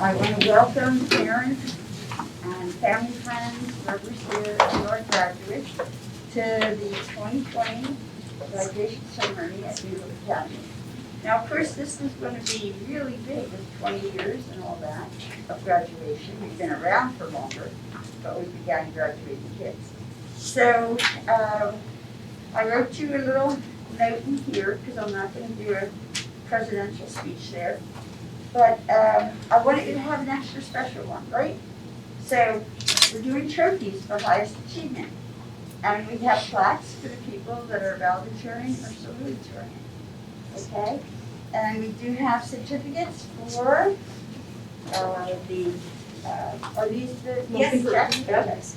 I want to welcome parents and family friends, members here, and our graduates to the 2020 graduation ceremony at New Hope Academy. Now, of course, this is going to be really big with 20 years and all that of graduation. We've been around for longer, but we began graduating kids. So I wrote you a little note in here because I'm not going to do a presidential speech there. But I wanted you to have an extra special one, right? So we're doing trophies for highest achievement. And we have plaques for the people that are valedictorian or salutatorian. Okay? And we do have certificates for are these the yes, yes.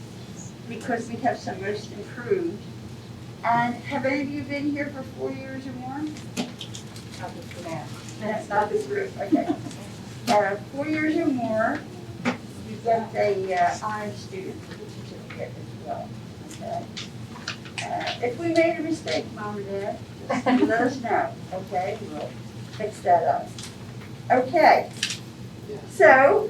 Because we have some most improved. And have any of you been here for 4 years or more? That's not this group, okay. 4 years or more, you get a honor student certificate as well, okay? If we made a mistake, Mom and Dad, just let us know, okay? We'll fix that up. Okay, so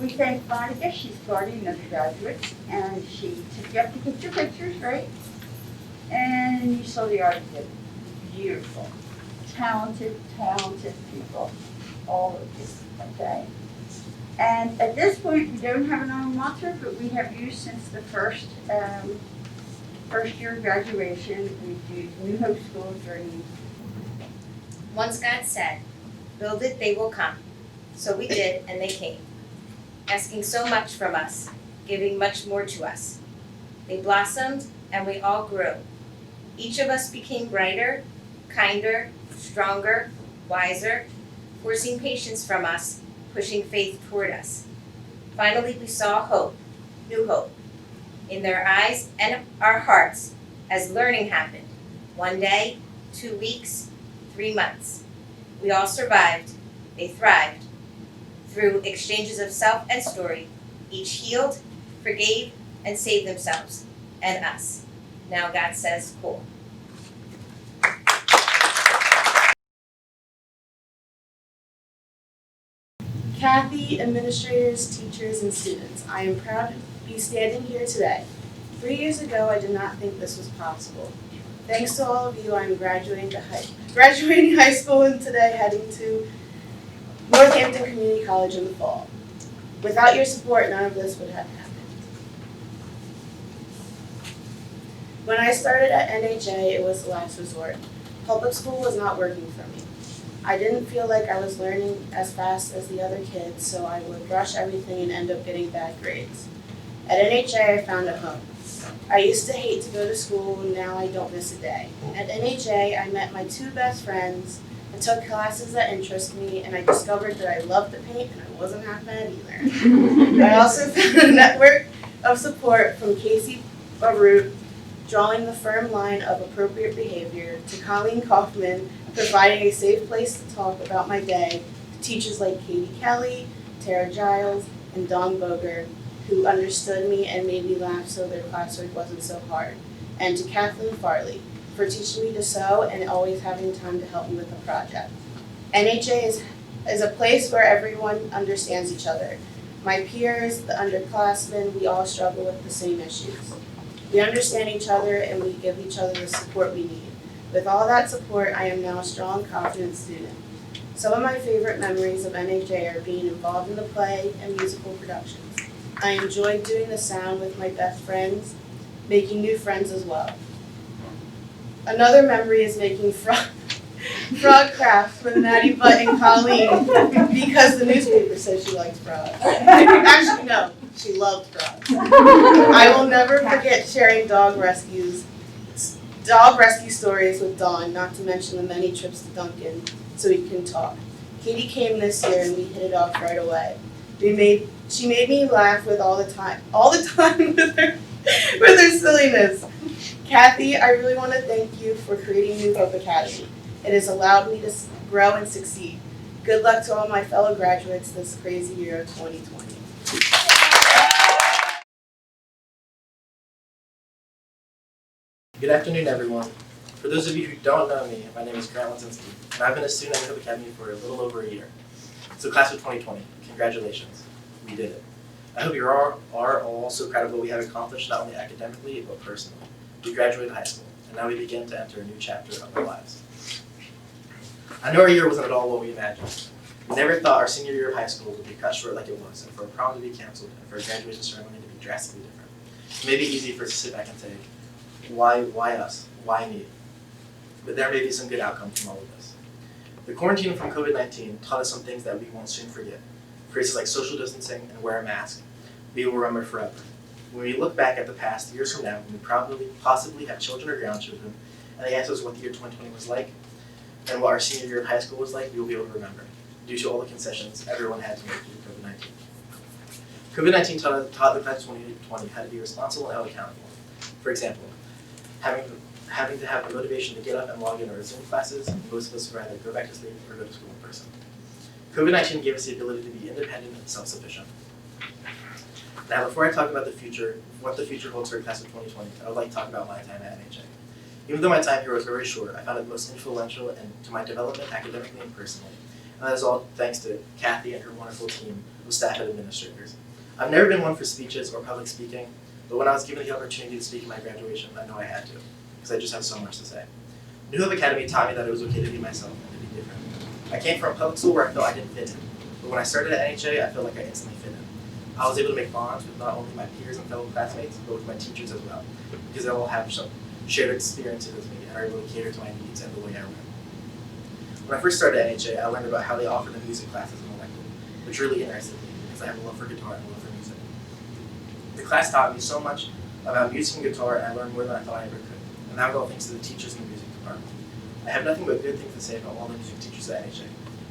we thank Monica, she's guardian of the graduates, and she took you up to get your pictures, right? And you saw the art of it, beautiful. Talented people, all of you, okay? And at this point, we don't have an alma mater, but we have used since the first year of graduation. We do New Hope School during. Once God said, build it, they will come. So we did, and they came, asking so much from us, giving much more to us. They blossomed, and we all grew. Each of us became brighter, kinder, stronger, wiser, forcing patience from us, pushing faith toward us. Finally, we saw hope, new hope, in their eyes and our hearts as learning happened. 1 day, 2 weeks, 3 months. We all survived. They thrived. Through exchanges of self and story, each healed, forgave, and saved themselves and us. Now God says, cool. Kathy, administrators, teachers, and students, I am proud to be standing here today. 3 years ago, I did not think this was possible. Thanks to all of you, I am graduating high school and today heading to Northampton Community College in the fall. Without your support, none of this would have happened. When I started at NHA, it was the last resort. Public school was not working for me. I didn't feel like I was learning as fast as the other kids, so I would rush everything and end up getting bad grades. At NHA, I found a home. I used to hate to go to school, and now I don't miss a day. At NHA, I met my 2 best friends, I took classes that interest me, and I discovered that I loved to paint, and I wasn't half bad either. I also found a network of support from Casey Baruch, drawing the firm line of appropriate behavior, to Colleen Kaufman, providing a safe place to talk about my day, to teachers like Katie Kelly, Tara Giles, and Dawn Boger, who understood me and made me laugh so their classwork wasn't so hard, and to Kathleen Farley, for teaching me to sew and always having time to help me with the project. NHA is a place where everyone understands each other. My peers, the underclassmen, we all struggle with the same issues. We understand each other and we give each other the support we need. With all that support, I am now a strong, confident student. Some of my favorite memories of NHA are being involved in the play and musical productions. I enjoyed doing the sound with my best friends, making new friends as well. Another memory is making frog crafts with Maddie Butt and Colleen because the newspaper said she likes frogs. Actually, no, she loved frogs. I will never forget sharing dog rescue stories with Dawn, not to mention the many trips to Duncan so we can talk. Katie came this year and we hit it off right away. She made me laugh with all the time with her silliness. Kathy, I really want to thank you for creating New Hope Academy. It has allowed me to grow and succeed. Good luck to all my fellow graduates this crazy year of 2020. Good afternoon, everyone. For those of you who don't know me, my name is Grant Latzinski, and I've been a student at New Hope Academy for a little over a year. So class of 2020, congratulations, we did it. I hope you are all so proud of what we have accomplished, not only academically, but personally. We graduated high school, and now we begin to enter a new chapter of our lives. I know our year wasn't at all what we imagined. We never thought our senior year of high school would be cut short like it was, and for a prom to be canceled, and for a graduation ceremony to be drastically different. It may be easy for us to sit back and say, why us? Why me? But there may be some good outcome from all of this. The quarantine from COVID-19 taught us some things that we won't soon forget. Phrases like social distancing and wear a mask, we will remember forever. When we look back at the past, years from now, when we possibly have children or grandchildren, and they ask us what the year 2020 was like, and what our senior year of high school was like, we will be able to remember, due to all the concessions everyone had to make due to COVID-19. COVID-19 taught the class of 2020 how to be responsible and held accountable. For example, having to have the motivation to get up and log in our Zoom classes, and most of us would either go back to sleep or go to school in person. COVID-19 gave us the ability to be independent and self-sufficient. Now, before I talk about the future, what the future holds for class of 2020, I would like to talk about my time at NHA. Even though my time here was very short, I found it most influential to my development academically and personally. And that is all thanks to Kathy and her wonderful team of staff and administrators. I've never been one for speeches or public speaking, but when I was given the opportunity to speak at my graduation, I know I had to, because I just have so much to say. New Hope Academy taught me that it was okay to be myself and to be different. I came from a public school where I felt I didn't fit in, but when I started at NHA, I felt like I instantly fit in. I was able to make bonds with not only my peers and fellow classmates, but with my teachers as well, because they all have some shared experiences with me and are able to cater to my needs and the way I learn. When I first started at NHA, I learned about how they offer the music classes in elective, which really interested me because I have a love for guitar and a love for music. The class taught me so much about music and guitar, and I learned more than I thought I ever could, and that was all thanks to the teachers in the music department. I have nothing but good things to say about all the music teachers at NHA,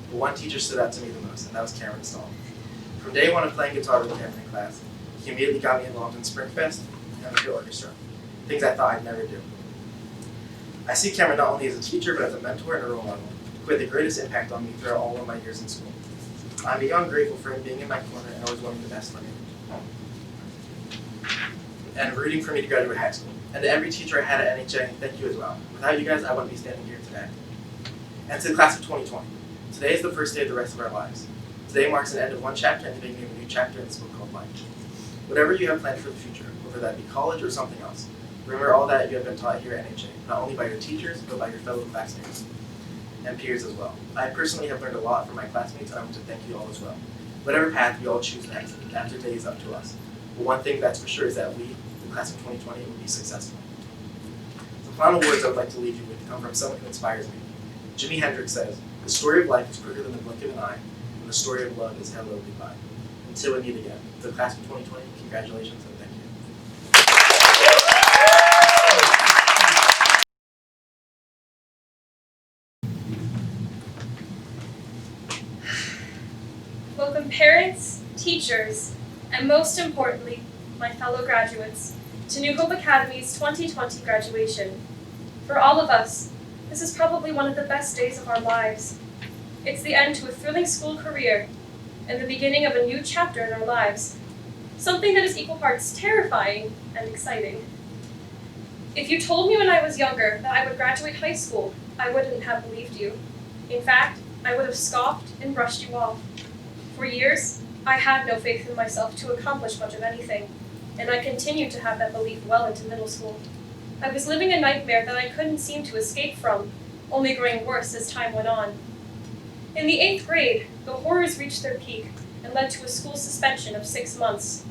but one teacher stood out to me the most, and that was Cameron Stahl. From day one of playing guitar with Cameron in class, he immediately got me involved in Springfest and the field orchestra, things I thought I'd never do. I see Cameron not only as a teacher, but as a mentor and a role model, who had the greatest impact on me throughout all of my years in school. I'm beyond grateful for him being in my corner and always wanting the best for me, and rooting for me to graduate high school. And to every teacher I had at NHA, thank you as well. Without you guys, I wouldn't be standing here today. And to the class of 2020, today is the first day of the rest of our lives. Today marks an end of one chapter and the beginning of a new chapter in this book called life. Whatever you have planned for the future, whether that be college or something else, remember all that you have been taught here at NHA, not only by your teachers, but by your fellow classmates and peers as well. I personally have learned a lot from my classmates, and I want to thank you all as well. Whatever path you all choose next, after today is up to us. But one thing that's for sure is that we, the class of 2020, will be successful. The final words I would like to leave you with come from someone who inspires me. Jimi Hendrix says, "The story of life is quicker than the blink of an eye, and the story of love is hello, goodbye." Until we meet again, the class of 2020, congratulations and thank you. Welcome parents, teachers, and most importantly, my fellow graduates, to New Hope Academy's 2020 graduation. For all of us, this is probably one of the best days of our lives. It's the end to a thrilling school career and the beginning of a new chapter in our lives, something that is equal parts terrifying and exciting. If you told me when I was younger that I would graduate high school, I wouldn't have believed you. In fact, I would have scoffed and brushed you off. For years, I had no faith in myself to accomplish much of anything, and I continued to have that belief well into middle school. I was living a nightmare that I couldn't seem to escape from, only growing worse as time went on. In the 8th grade, the horrors reached their peak and led to a school suspension of 6 months.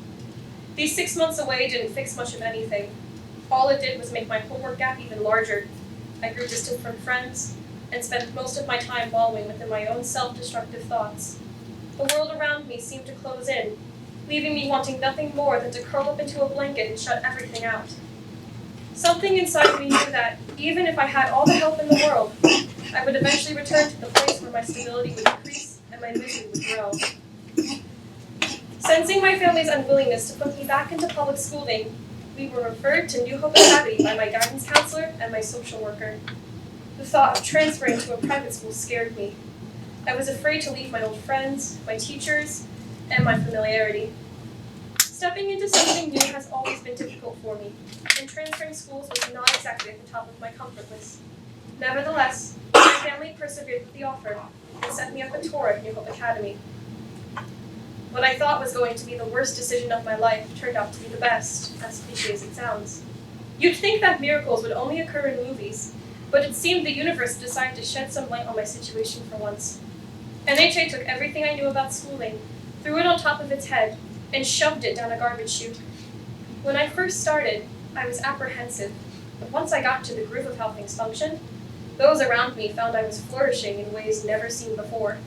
These 6 months away didn't fix much of anything. All it did was make my homework gap even larger. I grew distant from friends and spent most of my time wallowing within my own self-destructive thoughts. The world around me seemed to close in, leaving me wanting nothing more than to curl up into a blanket and shut everything out. Something inside me knew that, even if I had all the help in the world, I would eventually return to the place where my stability would decrease and my misery would grow. Sensing my family's unwillingness to put me back into public schooling, we were referred to New Hope Academy by my guidance counselor and my social worker. The thought of transferring to a private school scared me. I was afraid to leave my old friends, my teachers, and my familiarity. Stepping into something new has always been difficult for me, and transferring schools was not exactly at the top of my comfort list. Nevertheless, I family persevered with the offer and set me up a tour of New Hope Academy. What I thought was going to be the worst decision of my life turned out to be the best, as cliché as it sounds. You'd think that miracles would only occur in movies, but it seemed the universe decided to shed some light on my situation for once. NHA took everything I knew about schooling, threw it on top of its head, and shoved it down a garbage chute. When I first started, I was apprehensive, but once I got to the groove of how things functioned, those around me found I was flourishing in ways never seen before.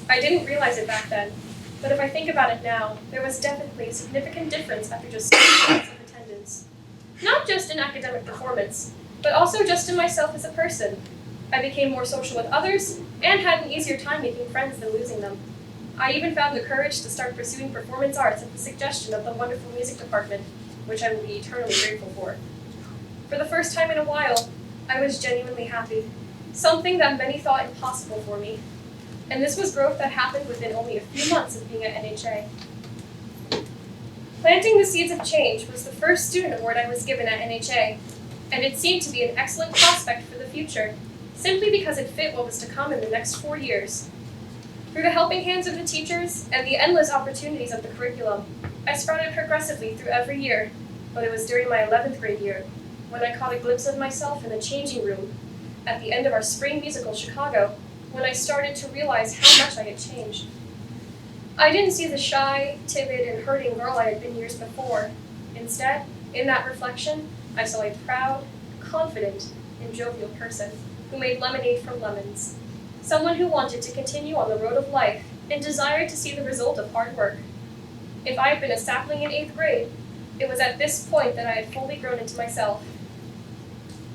I didn't realize it back then, but if I think about it now, there was definitely a significant difference after just 6 months of attendance. Not just in academic performance, but also just in myself as a person. I became more social with others and had an easier time making friends than losing them. I even found the courage to start pursuing performance arts at the suggestion of the wonderful music department, which I will be eternally grateful for. For the first time in a while, I was genuinely happy, something that many thought impossible for me. And this was growth that happened within only a few months of being at NHA. Planting the Seeds of Change was the first student award I was given at NHA, and it seemed to be an excellent prospect for the future, simply because it fit what was to come in the next 4 years. Through the helping hands of the teachers and the endless opportunities of the curriculum, I sprouted progressively through every year, but it was during my 11th grade year when I caught a glimpse of myself in the changing room at the end of our spring musical Chicago, when I started to realize how much I had changed. I didn't see the shy, timid, and hurting girl I had been years before. Instead, in that reflection, I saw a proud, confident, and jovial person who made lemonade from lemons. Someone who wanted to continue on the road of life and desired to see the result of hard work. If I had been a sapling in 8th grade, it was at this point that I had fully grown into myself.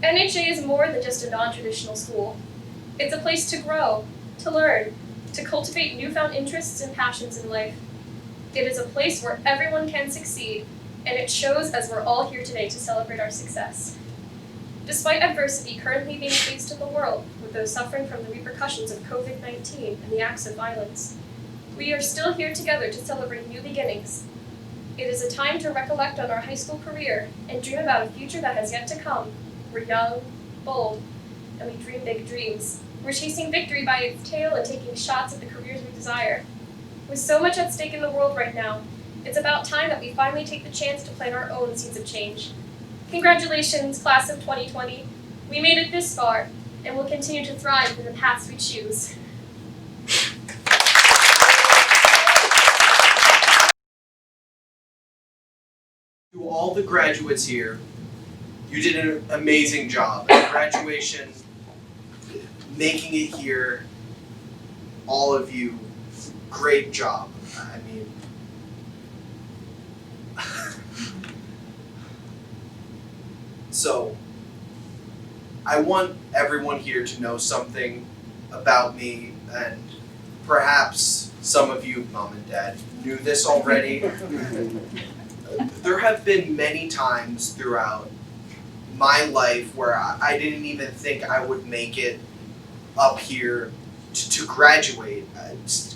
NHA is more than just a non-traditional school. It's a place to grow, to learn, to cultivate newfound interests and passions in life. It is a place where everyone can succeed, and it shows as we're all here today to celebrate our success. Despite adversity currently being faced in the world with those suffering from the repercussions of COVID-19 and the acts of violence, we are still here together to celebrate new beginnings. It is a time to recollect on our high school career and dream about a future that has yet to come. We're young, bold, and we dream big dreams. We're chasing victory by its tail and taking shots at the careers we desire. With so much at stake in the world right now, it's about time that we finally take the chance to plant our own seeds of change. Congratulations, class of 2020. We made it this far, and will continue to thrive in the paths we choose. To all the graduates here, you did an amazing job at graduation, making it here, all of you, great job. I mean, so, I want everyone here to know something about me, and perhaps some of you, Mom and Dad, knew this already. There have been many times throughout my life where I didn't even think I would make it up here to graduate.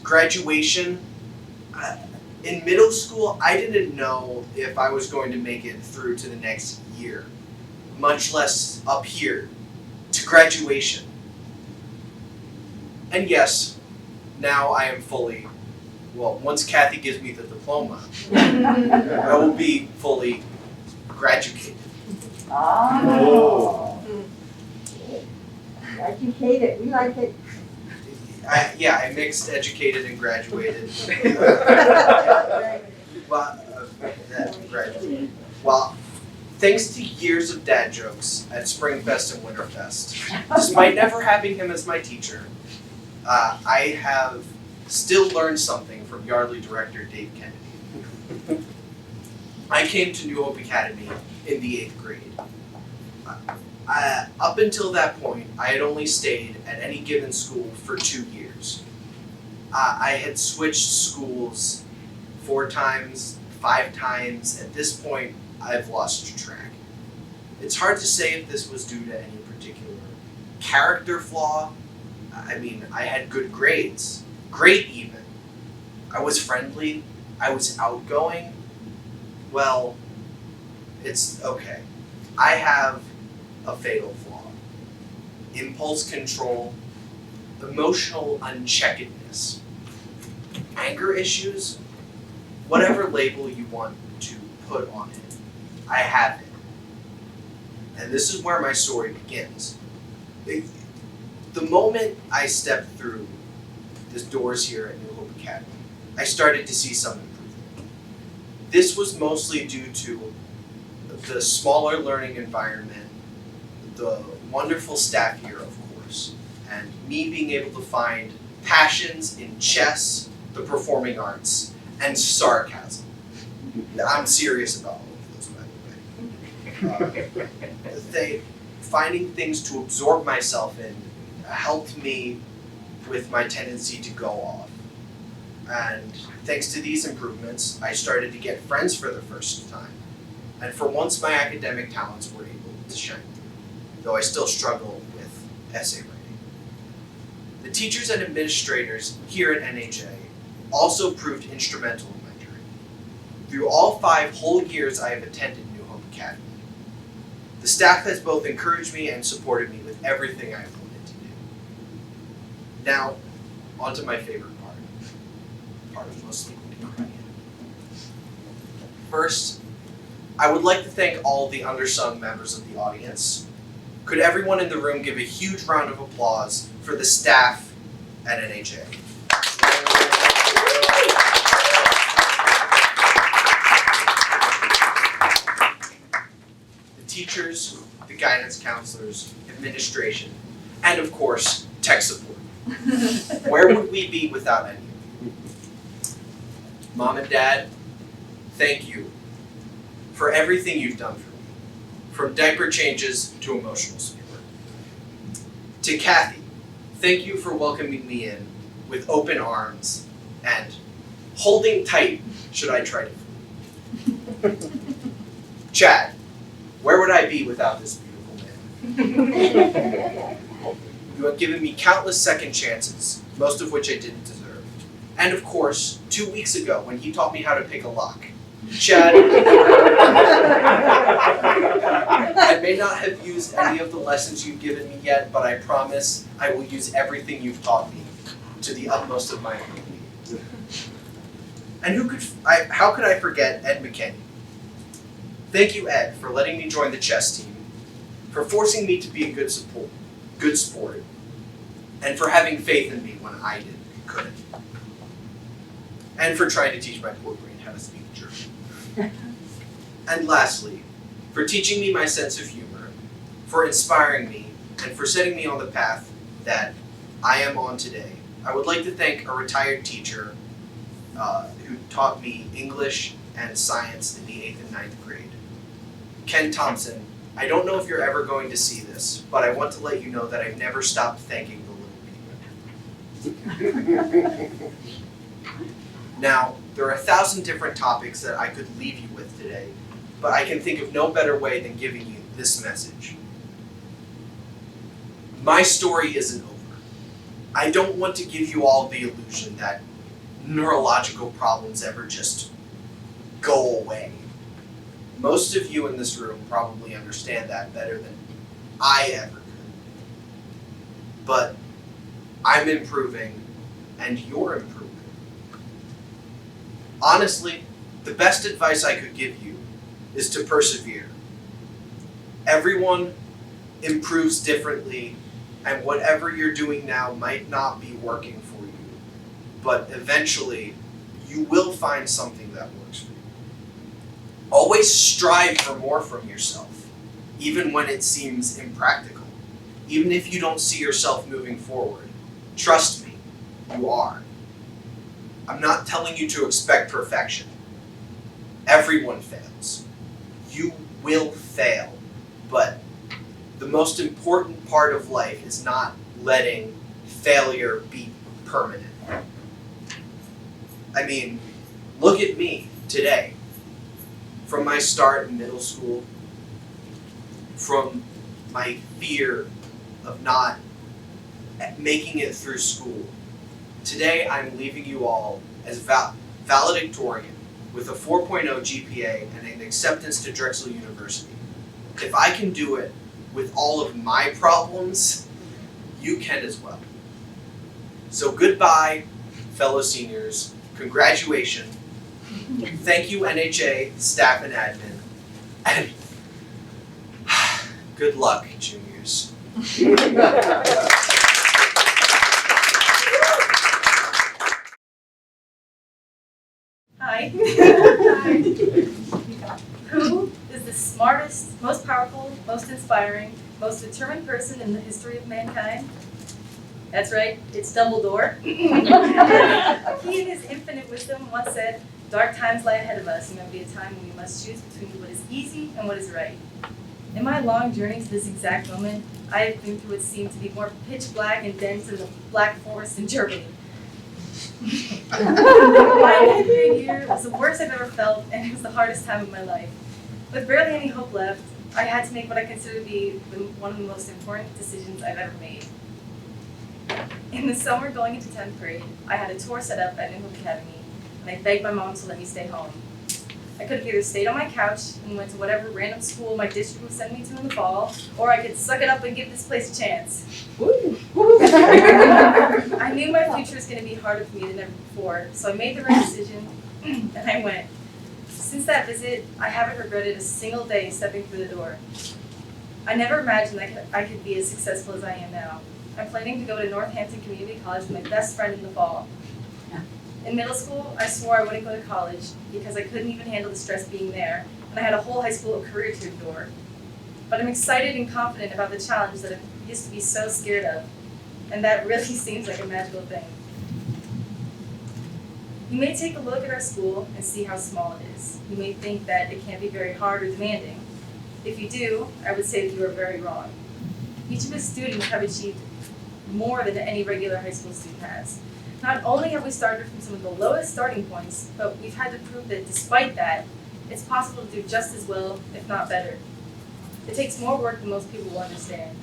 Graduation, in middle school, I didn't know if I was going to make it through to the next year, much less up here to graduation. And yes, now I am fully, well, once Kathy gives me the diploma, I will be fully graduated. Oh. Educated, we like it. I mixed educated and graduated. Graduated. Well, thanks to years of dad jokes at Springfest and Winterfest, despite never having him as my teacher, I have still learned something from Yardley director Dave Kennedy. I came to New Hope Academy in the 8th grade. Up until that point, I had only stayed at any given school for 2 years. I had switched schools 4 times, 5 times. At this point, I've lost track. It's hard to say if this was due to any particular character flaw. I mean, I had good grades, great even. I was friendly, I was outgoing. Well, it's okay. I have a fatal flaw. Impulse control emotional uncheckedness, anger issues, whatever label you want to put on it, I have it. And this is where my story begins. The moment I stepped through the doors here at New Hope Academy, I started to see some improvement. This was mostly due to the smaller learning environment, the wonderful staff here, of course, and me being able to find passions in chess, the performing arts, and sarcasm. I'm serious about all of those, by the way. Finding things to absorb myself in helped me with my tendency to go off. And thanks to these improvements, I started to get friends for the first time. And for once, my academic talents were able to shine through, though I still struggle with essay writing. The teachers and administrators here at NHA also proved instrumental in my journey. Through all 5 whole years I have attended New Hope Academy, the staff has both encouraged me and supported me with everything I have wanted to do. Now, on to my favorite part of mostly crying. First, I would like to thank all the undersung members of the audience. Could everyone in the room give a huge round of applause for the staff at NHA? The teachers, the guidance counselors, administration, and of course, tech support. Where would we be without any of you? Mom and Dad, thank you for everything you've done for me, from diaper changes to emotional support. To Kathy, thank you for welcoming me in with open arms and holding tight should I try to flee. Chad, where would I be without this beautiful man? You have given me countless second chances, most of which I didn't deserve. And of course, 2 weeks ago when he taught me how to pick a lock. Chad, I may not have used any of the lessons you've given me yet, but I promise I will use everything you've taught me to the utmost of my ability. And how could I forget Ed McKinney? Thank you, Ed, for letting me join the chess team, for forcing me to be a good sport, and for having faith in me when I couldn't. And for trying to teach my poor brain how to speak German. And lastly, for teaching me my sense of humor, for inspiring me, and for setting me on the path that I am on today. I would like to thank a retired teacher who taught me English and science in the 8th and 9th grade. Ken Thompson, I don't know if you're ever going to see this, but I want to let you know that I've never stopped thanking the little people. Now, there are 1,000 different topics that I could leave you with today, but I can think of no better way than giving you this message. My story isn't over. I don't want to give you all the illusion that neurological problems ever just go away. Most of you in this room probably understand that better than I ever could. But I'm improving, and you're improving. Honestly, the best advice I could give you is to persevere. Everyone improves differently, and whatever you're doing now might not be working for you, but eventually you will find something that works for you. Always strive for more from yourself, even when it seems impractical. Even if you don't see yourself moving forward, trust me, you are. I'm not telling you to expect perfection. Everyone fails. You will fail, but the most important part of life is not letting failure be permanent. I mean, look at me today. From my start in middle school, from my fear of not making it through school, today I'm leaving you all as valedictorian with a 4.0 GPA and an acceptance to Drexel University. If I can do it with all of my problems, you can as well. So goodbye, fellow seniors. Congratulations. Thank you, NHA, staff and admin. And good luck, juniors. Hi. Who is the smartest, most powerful, most inspiring, most determined person in the history of mankind? That's right, it's Dumbledore. He in his infinite wisdom once said, "Dark times lie ahead of us, and there will be a time when we must choose between what is easy and what is right." In my long journey to this exact moment, I have been through what seemed to be more pitch black and dense than the Black Forest in Germany. My 9th grade year was the worst I've ever felt, and it was the hardest time of my life. With barely any hope left, I had to make what I consider to be one of the most important decisions I've ever made. In the summer going into 10th grade, I had a tour set up at New Hope Academy, and I begged my mom to let me stay home. I could have either stayed on my couch and went to whatever random school my district would send me to in the fall, or I could suck it up and give this place a chance. I knew my future was going to be harder for me than ever before, so I made the right decision, and I went. Since that visit, I haven't regretted a single day stepping through the door. I never imagined I could be as successful as I am now. I'm planning to go to Northampton Community College with my best friend in the fall. In middle school, I swore I wouldn't go to college because I couldn't even handle the stress being there, and I had a whole high school career to endure. But I'm excited and confident about the challenge that I used to be so scared of, and that really seems like a magical thing. You may take a look at our school and see how small it is. You may think that it can't be very hard or demanding. If you do, I would say that you are very wrong. Each of us students have achieved more than any regular high school student has. Not only have we started from some of the lowest starting points, but we've had to prove that despite that, it's possible to do just as well, if not better. It takes more work than most people will understand.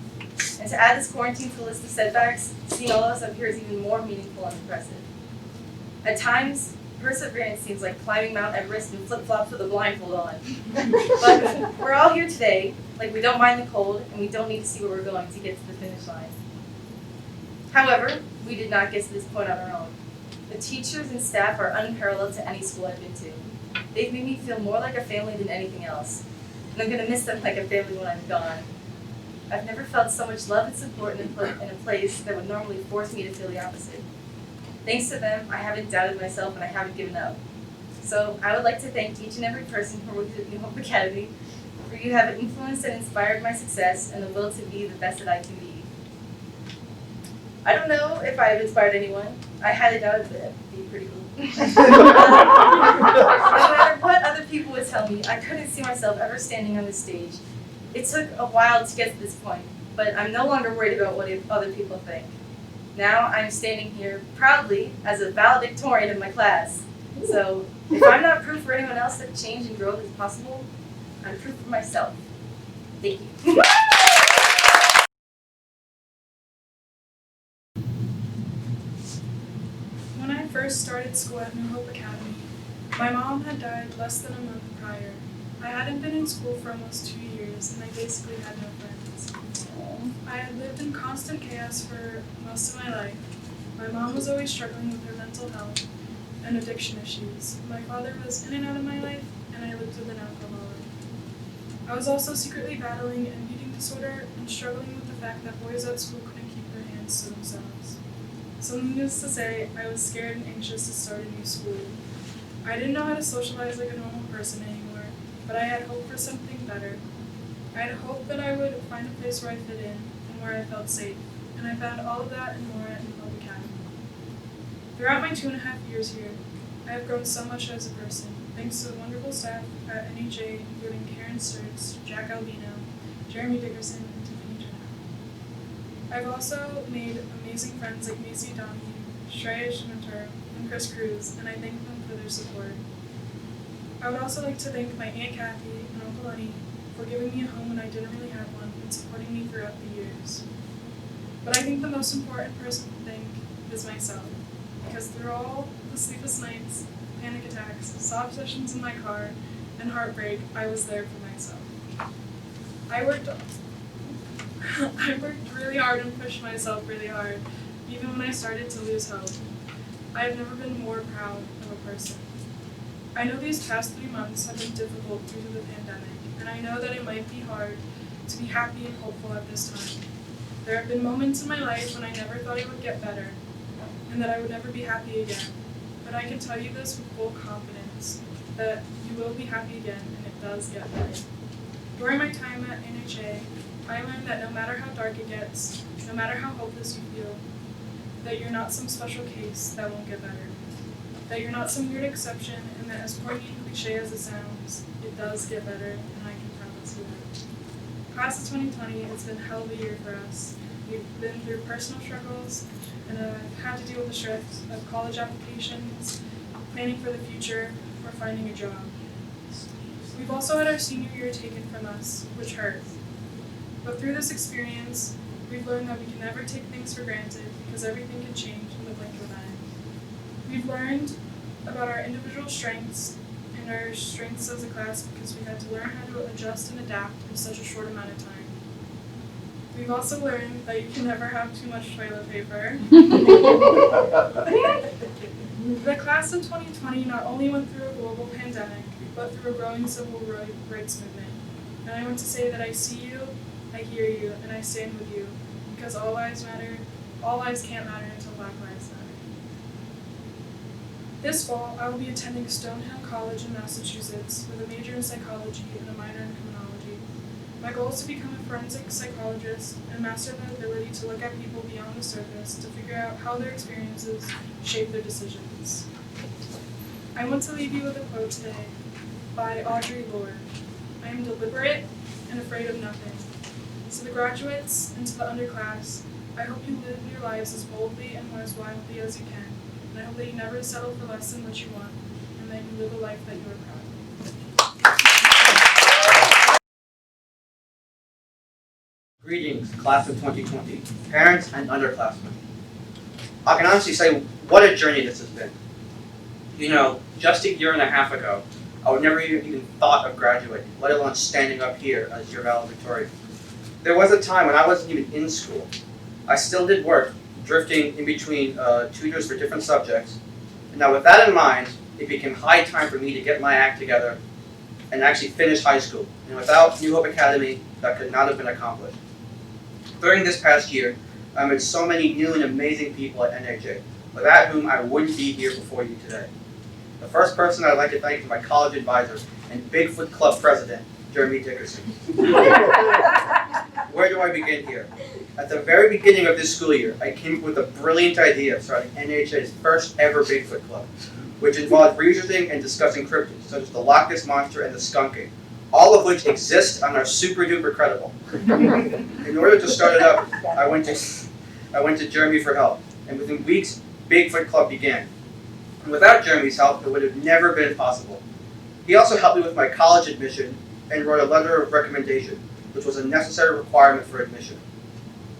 And to add this quarantine to the list of setbacks, seeing all of us up here is even more meaningful and impressive. At times, perseverance seems like climbing Mount Everest in flip-flops with a blindfold on. But we're all here today, like we don't mind the cold, and we don't need to see where we're going to get to the finish line. However, we did not get to this point on our own. The teachers and staff are unparalleled to any school I've been to. They've made me feel more like a family than anything else, and I'm going to miss them like a family when I'm gone. I've never felt so much love and support in a place that would normally force me to feel the opposite. Thanks to them, I haven't doubted myself and I haven't given up. So I would like to thank each and every person who works at New Hope Academy, for you have influenced and inspired my success and the will to be the best that I can be. I don't know if I've inspired anyone. I highly doubt it, but it'd be pretty cool. No matter what other people would tell me, I couldn't see myself ever standing on this stage. It took a while to get to this point, but I'm no longer worried about what other people think. Now I'm standing here proudly as a valedictorian of my class. So if I'm not proof for anyone else that change and growth is possible, I'm proof for myself. Thank you. When I first started school at New Hope Academy, my mom had died less than a month prior. I hadn't been in school for almost 2 years, and I basically had no friends. I had lived in constant chaos for most of my life. My mom was always struggling with her mental health and addiction issues. My father was in and out of my life, and I lived with an alcoholic. I was also secretly battling an eating disorder and struggling with the fact that boys at school couldn't keep their hands to themselves. So needless to say, I was scared and anxious to start a new school. I didn't know how to socialize like a normal person anymore, but I had hope for something better. I had hope that I would find a place where I fit in and where I felt safe, and I found all of that and more at New Hope Academy. Throughout my 2.5 years here, I have grown so much as a person, thanks to the wonderful staff at NHA, including Karen Sturts, Jack Albino, Jeremy Dickerson, and Tiffany Turner. I've also made amazing friends like Macy Donahue, Shreya Schmitter, and Chris Cruz, and I thank them for their support. I would also like to thank my Aunt Kathy and Uncle Lenny for giving me a home when I didn't really have one and supporting me throughout the years. But I think the most important person to thank is myself, because through all the sleepless nights, panic attacks, sob sessions in my car, and heartbreak, I was there for myself. I worked really hard and pushed myself really hard. even when I started to lose hope. I have never been more proud of a person. I know these past 3 months have been difficult due to the pandemic, and I know that it might be hard to be happy and hopeful at this time. There have been moments in my life when I never thought it would get better, and that I would never be happy again. But I can tell you this with full confidence, that you will be happy again, and it does get better. During my time at NHA, I learned that no matter how dark it gets, no matter how hopeless you feel, that you're not some special case that won't get better. That you're not some weird exception, and that as corny and cliche as it sounds, it does get better, and I can promise you that. Class of 2020, it's been a hell of a year for us. We've been through personal struggles, and I've had to deal with the stress of college applications, planning for the future, or finding a job. We've also had our senior year taken from us, which hurt. But through this experience, we've learned that we can never take things for granted because everything can change in the blink of an eye. We've learned about our individual strengths and our strengths as a class because we've had to learn how to adjust and adapt in such a short amount of time. We've also learned that you can never have too much toilet paper. The class of 2020 not only went through a global pandemic, but through a growing civil rights movement. And I want to say that I see you, I hear you, and I stand with you, because all lives matter, all lives can't matter until Black lives matter. This fall, I will be attending Stonehill College in Massachusetts with a major in psychology and a minor in criminology. My goal is to become a forensic psychologist and master the ability to look at people beyond the surface to figure out how their experiences shape their decisions. I want to leave you with a quote today by Audre Lorde. I am deliberate and afraid of nothing. To the graduates and to the underclass, I hope you live your lives as boldly and as wildly as you can. And I hope that you never settle for less than what you want, and that you live a life that you are proud of. Greetings, class of 2020, parents and underclassmen. I can honestly say what a journey this has been. You know, just a year and a half ago, I would never even thought of graduating, let alone standing up here as your valedictorian. There was a time when I wasn't even in school. I still did work, drifting in between tutors for different subjects. And now with that in mind, it became high time for me to get my act together and actually finish high school. And without New Hope Academy, that could not have been accomplished. During this past year, I met so many new and amazing people at NHA, without whom I wouldn't be here before you today. The first person I'd like to thank is my college advisor and Bigfoot Club president, Jeremy Dickerson. Where do I begin here? At the very beginning of this school year, I came up with a brilliant idea of starting NHA's first ever Bigfoot Club, which involved researching and discussing cryptids such as the Loch Ness Monster and the Skunking, all of which exist and are super duper credible. In order to start it up, I went to Jeremy for help, and within weeks, Bigfoot Club began. And without Jeremy's help, it would have never been possible. He also helped me with my college admission and wrote a letter of recommendation, which was a necessary requirement for admission.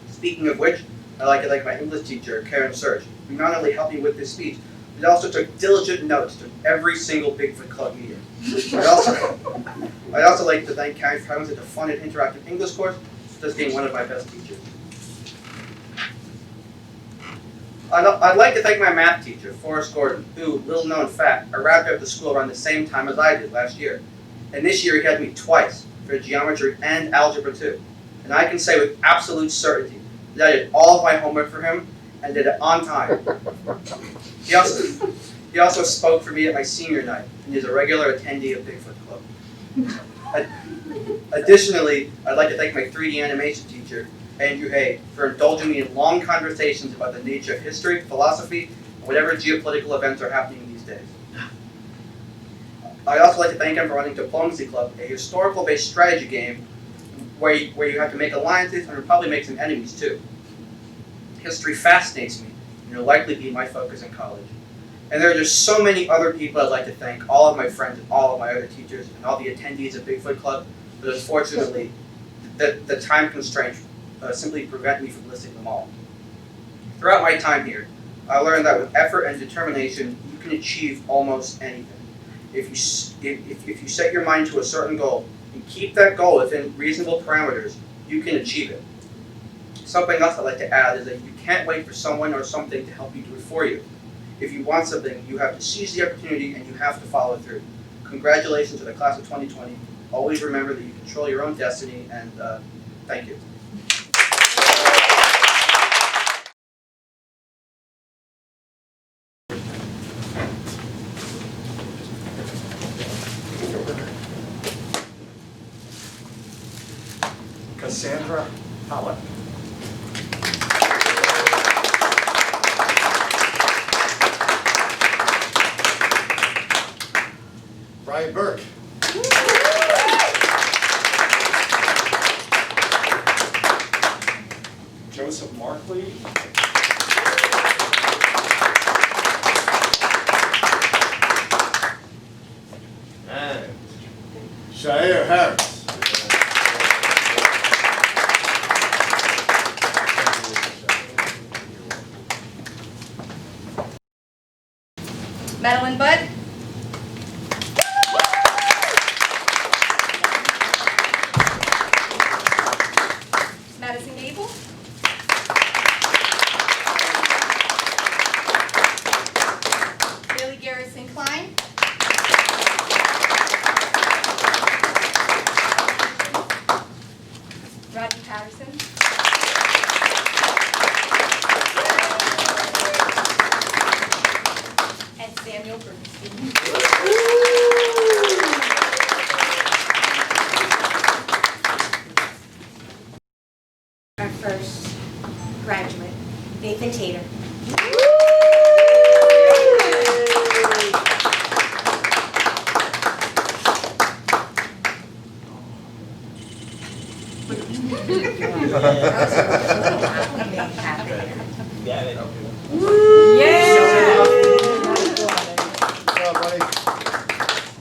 Speaking of which, I'd like to thank my English teacher, Karen Serge, who not only helped me with this speech, but also took diligent notes to every single Bigfoot Club meeting. I'd also like to thank Karen for having such a fun and interactive English course, just being one of my best teachers. I'd like to thank my math teacher, Forrest Gordon, who, little known fact, arrived at the school around the same time as I did last year. And this year he had me twice, for geometry and algebra too. And I can say with absolute certainty that I did all of my homework for him and did it on time. He also spoke for me at my senior night and is a regular attendee of Bigfoot Club. Additionally, I'd like to thank my 3D animation teacher, Andrew Hay, for indulging me in long conversations about the nature of history, philosophy, and whatever geopolitical events are happening these days. I'd also like to thank him for running Diplomacy Club, a historical-based strategy game where you have to make alliances and probably make some enemies too. History fascinates me, and will likely be my focus in college. And there are just so many other people I'd like to thank, all of my friends and all of my other teachers and all the attendees of Bigfoot Club, but unfortunately, the time constraints simply prevent me from listing them all. Throughout my time here, I learned that with effort and determination, you can achieve almost anything. If you set your mind to a certain goal and keep that goal within reasonable parameters, you can achieve it. Something else I'd like to add is that you can't wait for someone or something to help you do it for you. If you want something, you have to seize the opportunity and you have to follow through. Congratulations to the class of 2020. Always remember that you control your own destiny, and thank you. Cassandra Hallett. Brian Burke. Joseph Markley. And Shair Harris. Madeline Budd. Madison Gable. Billy Garrison Klein. Rodney Patterson. And Samuel Bernstein. Our first graduate, Nathan Tater.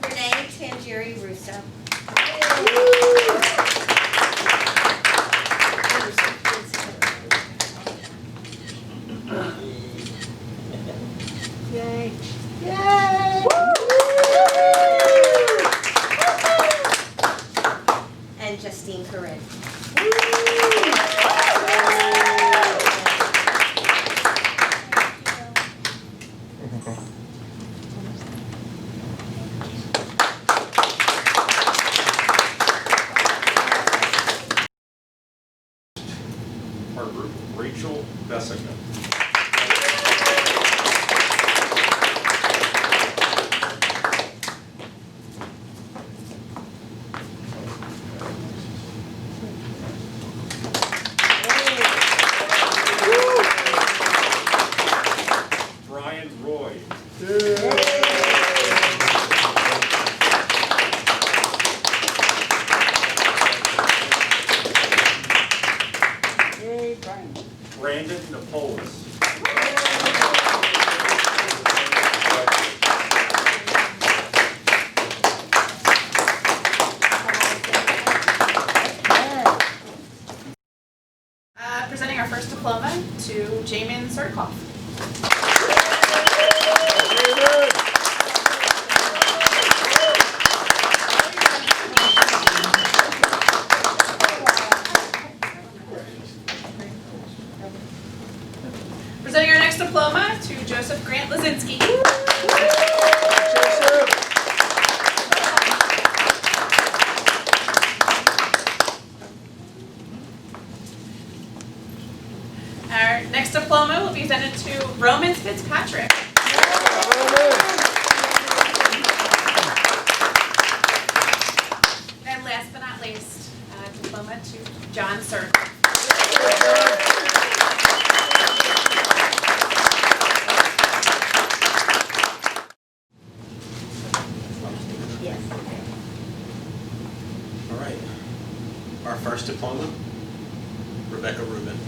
Renee Tangieri Russo. Yay. Yay. And Justine Corinne. Our group, Rachel Bessinger. Brian Roy. Brandon Napolis. Presenting our first diploma to Jamin Sertkoff. Presenting our next diploma to Joseph Grant Lazinski. Our next diploma will be presented to Roman Fitzpatrick. And last but not least, diploma to John Sertkoff. All right. Our first diploma, Rebecca Rubin.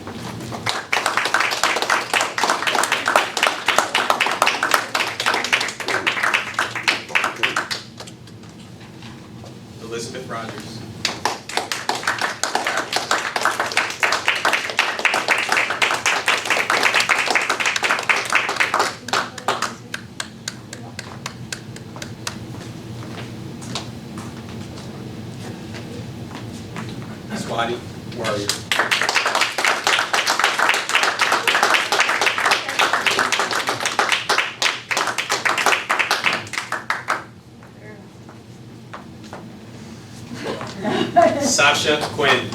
Elizabeth Rogers. Swati Warrior. Sasha Quinn.